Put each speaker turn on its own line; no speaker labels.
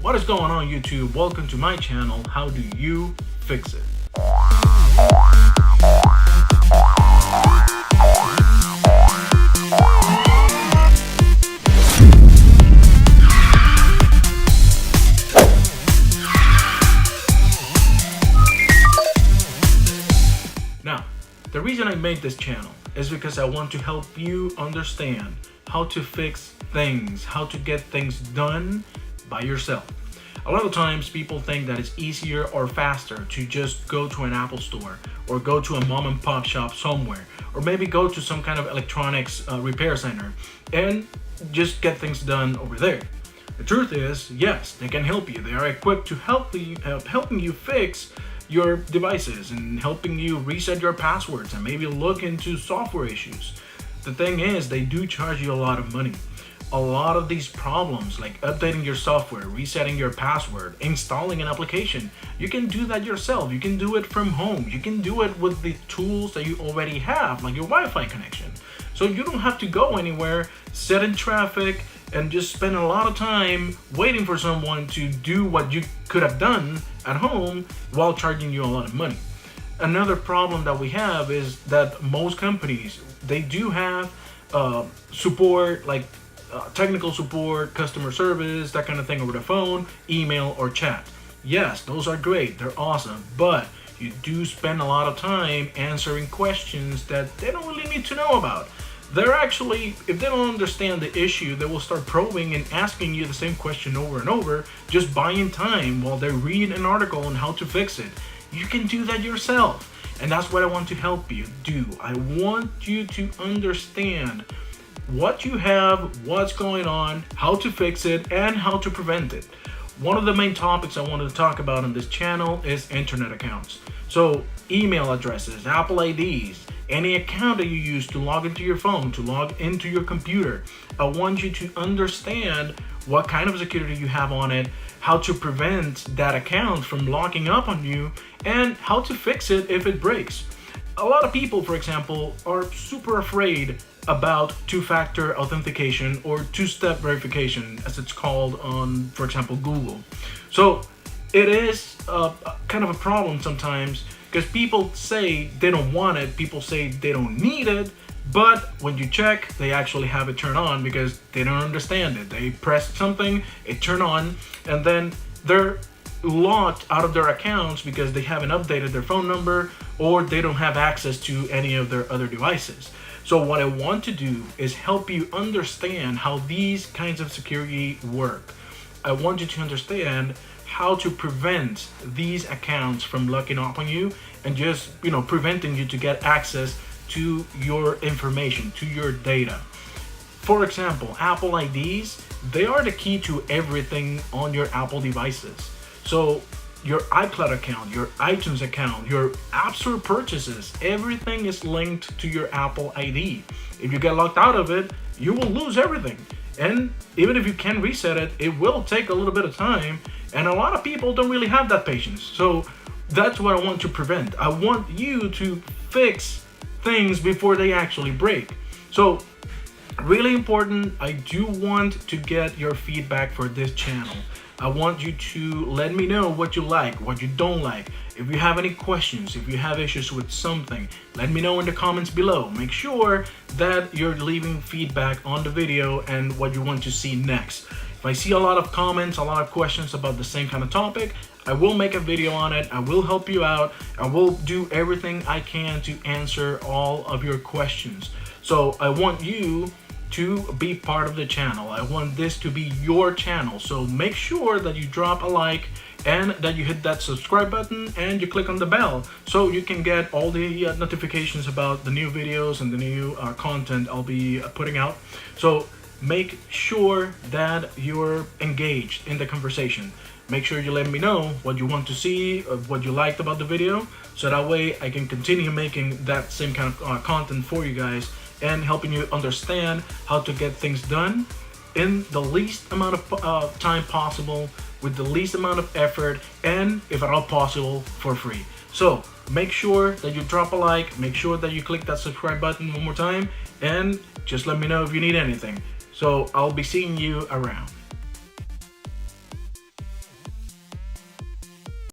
What is going on, YouTube? Welcome to my channel. How do you fix it? Now, the reason I made this channel is because I want to help you understand how to fix things, how to get things done by yourself. A lot of times people think that it's easier or faster to just go to an Apple store or go to a mom and pop shop somewhere, or maybe go to some kind of electronics repair center and just get things done over there. The truth is, yes, they can help you. They are equipped to helping you fix your devices and helping you reset your passwords and maybe look into software issues. The thing is, they do charge you a lot of money. A lot of these problems, like updating your software, resetting your password, installing an application, you can do that yourself. You can do it from home. You can do it with the tools that you already have, like your Wi-Fi connection. So you don't have to go anywhere, sit in traffic, and just spend a lot of time waiting for someone to do what you could have done at home while charging you a lot of money. Another problem that we have is that most companies, they do have support, like technical support, customer service, that kind of thing over the phone, email, or chat. Yes, those are great, they're awesome, but you do spend a lot of time answering questions that they don't really need to know about. They're actually, if they don't understand the issue, they will start probing and asking you the same question over and over, just buying time while they read an article on how to fix it. You can do that yourself, and that's what I want to help you do. I want you to understand what you have, what's going on, how to fix it, and how to prevent it. One of the main topics I wanted to talk about on this channel is internet accounts. So email addresses, Apple IDs, any account that you use to log into your phone, to log into your computer. I want you to understand what kind of security you have on it, how to prevent that account from locking up on you, and how to fix it if it breaks. A lot of people, for example, are super afraid about two-factor authentication or two-step verification, as it's called on, for example, Google. So it is kind of a problem sometimes, because people say they don't want it, people say they don't need it, but when you check, they actually have it turned on because they don't understand it. They press something, it turned on, and then they're locked out of their accounts because they haven't updated their phone number or they don't have access to any of their other devices. So what I want to do is help you understand how these kinds of security work. I want you to understand how to prevent these accounts from locking up on you and just, preventing you to get access to your information, to your data. For example, Apple IDs, they are the key to everything on your Apple devices. So your iCloud account, your iTunes account, your App Store purchases, everything is linked to your Apple ID. If you get locked out of it, you will lose everything. And even if you can reset it, it will take a little bit of time. And a lot of people don't really have that patience. So that's what I want to prevent. I want you to fix things before they actually break. So really important, I do want to get your feedback for this channel. I want you to let me know what you like, what you don't like. If you have any questions, if you have issues with something, let me know in the comments below. Make sure that you're leaving feedback on the video and what you want to see next. If I see a lot of comments, a lot of questions about the same kind of topic, I will make a video on it. I will help you out. I will do everything I can to answer all of your questions. So I want you to be part of the channel. I want this to be your channel. So make sure that you drop a like and that you hit that subscribe button and you click on the bell so you can get all the notifications about the new videos and the new content I'll be putting out. So make sure that you're engaged in the conversation. Make sure you let me know what you want to see, what you liked about the video, so that way I can continue making that same kind of content for you guys and helping you understand how to get things done in the least amount of time possible, with the least amount of effort, and if at all possible, for free. So make sure that you drop a like, make sure that you click that subscribe button one more time, and just let me know if you need anything. So I'll be seeing you around.